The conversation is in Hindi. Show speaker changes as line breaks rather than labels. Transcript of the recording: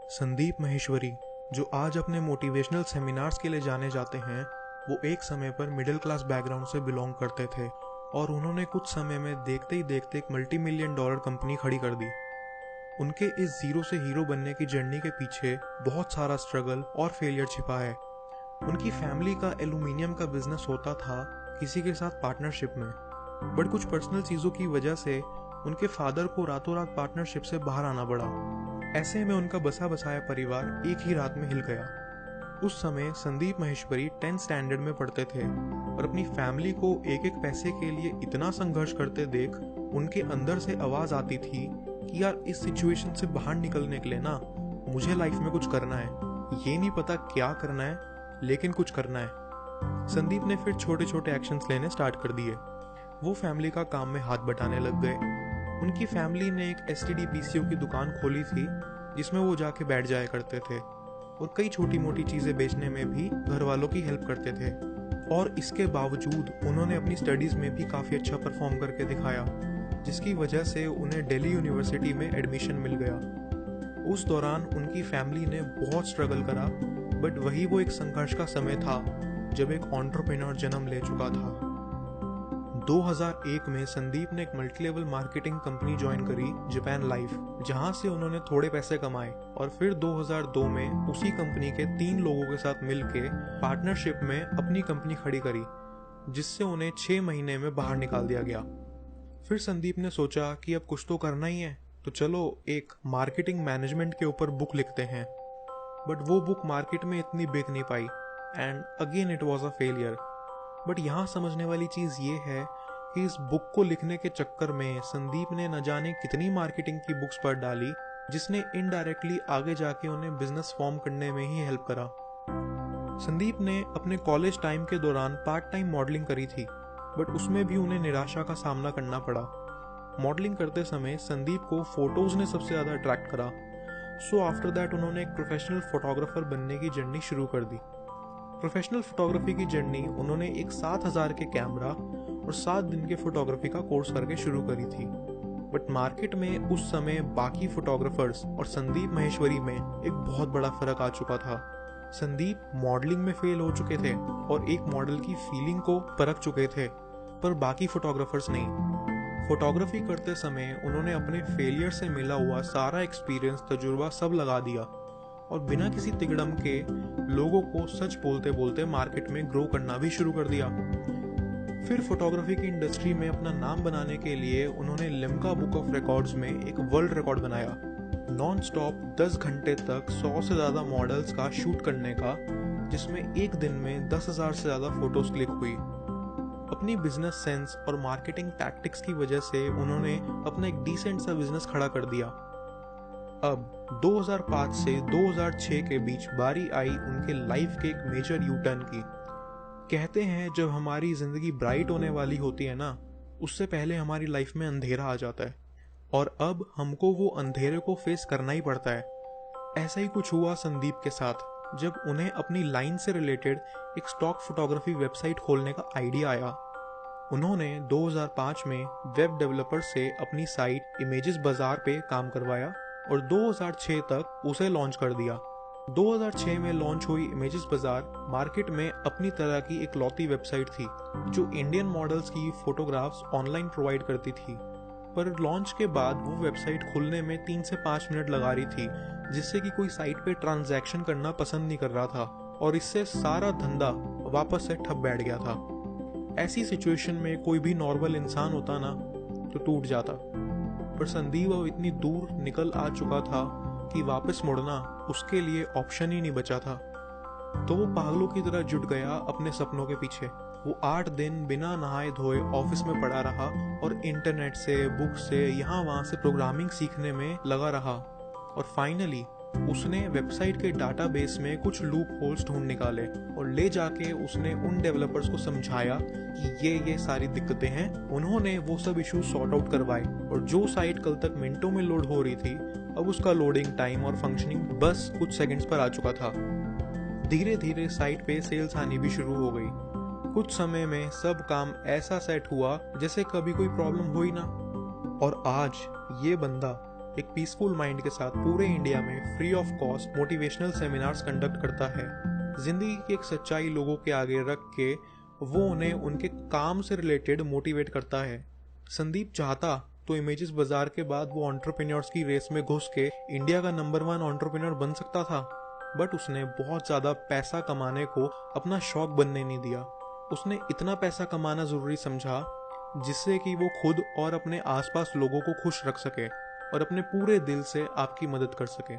संदीप माहेश्वरी, जो आज अपने मोटिवेशनल सेमिनार्स के लिए जाने जाते हैं, वो एक समय पर मिडिल क्लास बैकग्राउंड से बिलोंग करते थे और उन्होंने कुछ समय में देखते ही देखते एक $multi-million कंपनी खड़ी कर दी। उनके इस जीरो से हीरो बनने की जर्नी के पीछे बहुत सारा स्ट्रगल और फेलियर छिपा है। उनकी फैमिली का एल्यूमिनियम का बिजनेस होता था किसी के साथ पार्टनरशिप में, बट कुछ पर्सनल चीज़ों की वजह से उनके फादर को रातों रात पार्टनरशिप से बाहर आना पड़ा। ऐसे में उनका बसा बसाया परिवार एक ही रात में हिल गया। उस समय संदीप माहेश्वरी 10th स्टैंडर्ड में पढ़ते थे और अपनी फैमिली को एक एक पैसे के लिए इतना संघर्ष करते देख उनके अंदर से आवाज आती थी कि यार इस सिचुएशन से बाहर निकलने के लिए ना मुझे लाइफ में कुछ करना है। ये नहीं पता क्या करना है, लेकिन कुछ करना है। संदीप ने फिर छोटे छोटे एक्शंस लेने स्टार्ट कर दिए। वो फैमिली का काम में हाथ बटाने लग गए। उनकी फैमिली ने एक STD PCO की दुकान खोली थी जिसमें वो जाके बैठ जाया करते थे और कई छोटी मोटी चीज़ें बेचने में भी घर वालों की हेल्प करते थे। और इसके बावजूद उन्होंने अपनी स्टडीज़ में भी काफ़ी अच्छा परफॉर्म करके दिखाया, जिसकी वजह से उन्हें दिल्ली यूनिवर्सिटी में एडमिशन मिल गया। उस दौरान उनकी फैमिली ने बहुत स्ट्रगल करा, बट वही वो एक संघर्ष का समय था जब एक एंटरप्रेन्योर जन्म ले चुका था। 2001 में संदीप ने एक multi level marketing company join करी, जापान लाइफ, जहां से उन्होंने थोड़े पैसे कमाए और फिर 2002 में उसी कंपनी के 3 लोगों के साथ मिलके पार्टनरशिप में अपनी कंपनी खड़ी करी, जिससे उन्हें 6 महीने में बाहर निकाल दिया गया। फिर संदीप ने सोचा कि अब कुछ तो करना ही है, तो चलो एक मार्केटिंग मैनेजमेंट के ऊपर बुक लिखते हैं। बट वो बुक मार्केट में इतनी बिक नहीं पाई and again it was a failure. But यहाँ समझने वाली चीज़ ये है कि इस बुक को लिखने के चक्कर में संदीप ने न जाने कितनी मार्केटिंग की बुक्स पढ़ डाली, जिसने इनडायरेक्टली आगे जाके उन्हें बिजनेस फॉर्म करने में ही हेल्प करा। संदीप ने अपने कॉलेज टाइम के दौरान पार्ट टाइम मॉडलिंग करी थी, बट उसमें भी उन्हें निराशा का सामना करना पड़ा। मॉडलिंग करते समय संदीप को फोटोज ने सबसे ज़्यादा अट्रैक्ट करा, सो आफ्टर दैट उन्होंने एक प्रोफेशनल फोटोग्राफर बनने की जर्नी शुरू कर दी। प्रोफेशनल फोटोग्राफी की जर्नी उन्होंने एक 7000 के कैमरा और 7 दिन के फोटोग्राफी का कोर्स करके शुरू करी थी। बट मार्केट में उस समय बाकी फोटोग्राफर्स और संदीप माहेश्वरी में एक बहुत बड़ा फर्क आ चुका था। संदीप मॉडलिंग में फेल हो चुके थे और एक मॉडल की फीलिंग को परख चुके थे, पर बाकी फोटोग्राफर्स नहीं। फोटोग्राफी करते समय उन्होंने अपने फेलियर से मिला हुआ सारा एक्सपीरियंस, तजुर्बा सब लगा दिया और बिना किसी तिगड़म के लोगों को सच बोलते बोलते मार्केट में ग्रो करना भी शुरू कर दिया। फिर फोटोग्राफी की इंडस्ट्री में अपना नाम बनाने के लिए उन्होंने लिम्का बुक ऑफ रिकॉर्ड्स में एक वर्ल्ड रिकॉर्ड बनाया, नॉन स्टॉप 10 घंटे तक 100 से ज़्यादा मॉडल्स का शूट करने का, जिसमें एक दिन में 10,000 से ज़्यादा फोटोज क्लिक हुई। अपनी बिजनेस सेंस और मार्केटिंग टैक्टिक्स की वजह से उन्होंने अपना एक डिसेंट सा बिजनेस खड़ा कर दिया। अब 2005 से 2006 के बीच बारी आई उनके लाइफ के एक मेजर यू टर्न की। कहते हैं जब हमारी जिंदगी ब्राइट होने वाली होती है ना, उससे पहले हमारी लाइफ में अंधेरा आ जाता है और अब हमको वो अंधेरे को फेस करना ही पड़ता है। ऐसा ही कुछ हुआ संदीप के साथ जब उन्हें अपनी लाइन से रिलेटेड एक स्टॉक फोटोग्राफी वेबसाइट खोलने का आइडिया आया। उन्होंने 2005 में वेब डेवलपर से अपनी साइट इमेजेस बाजार पे काम करवाया और 2006 तक उसे लॉन्च कर दिया। 2006 में लॉन्च हुई इमेजेस बाजार मार्केट में अपनी तरह की एक लौती वेबसाइट थी जो इंडियन मॉडल्स की फोटोग्राफ्स ऑनलाइन प्रोवाइड करती थी। पर लॉन्च के बाद वो वेबसाइट खुलने में 3 से 5 मिनट लगा रही थी, जिससे कि कोई साइट पे ट्रांजैक्शन करना पसंद नहीं कर रहा था और इससे सारा धंधा वापस से ठप बैठ गया था। ऐसी सिचुएशन में कोई भी नॉर्मल इंसान होता ना तो टूट जाता, पर संदीप अब इतनी दूर निकल आ चुका था कि वापस मुड़ना उसके लिए ऑप्शन ही नहीं बचा था। तो वो पागलों की तरह जुट गया अपने सपनों के पीछे। वो 8 दिन बिना नहाए धोए ऑफिस में पड़ा रहा और इंटरनेट से, बुक से, यहाँ वहाँ से प्रोग्रामिंग सीखने में लगा रहा और फाइनली उसने वेबसाइट के डाटाबेस में कुछ लूप होल्स ढूंढ निकाले और ले जाके उसने उन डेवलपर्स को समझाया कि ये सारी दिक्कतें हैं। उन्होंने वो सब इश्यूज सॉर्ट आउट करवाए और जो साइट कल तक मिनटों में लोड हो रही थी, अब उसका लोडिंग टाइम और फंक्शनिंग बस कुछ सेकंड्स पर आ चुका था। धीरे धीरे साइट पे सेल्स आनी भी शुरू हो गई। कुछ समय में सब काम ऐसा सेट हुआ जैसे कभी कोई प्रॉब्लम हुई ना। और आज ये बंदा एक पीसफुल माइंड के साथ पूरे इंडिया में free of cost motivational seminars conduct करता है। जिंदगी की एक सच्चाई लोगों के आगे रख के वो उन्हें उनके काम से रिलेटेड मोटिवेट करता है। संदीप चाहता तो इमेजेस बाजार के बाद वो एंटरप्रेन्योर्स की रेस में घुस के इंडिया का नंबर 1 एंटरप्रेन्योर बन सकता था, बट उसने बहुत ज़्यादा पैसा कमाने को अपना शौक बनने नहीं दिया। उसने इतना पैसा कमाना ज़रूरी समझा जिससे कि वो खुद और अपने आसपास लोगों को खुश रख सके और अपने पूरे दिल से आपकी मदद कर सके।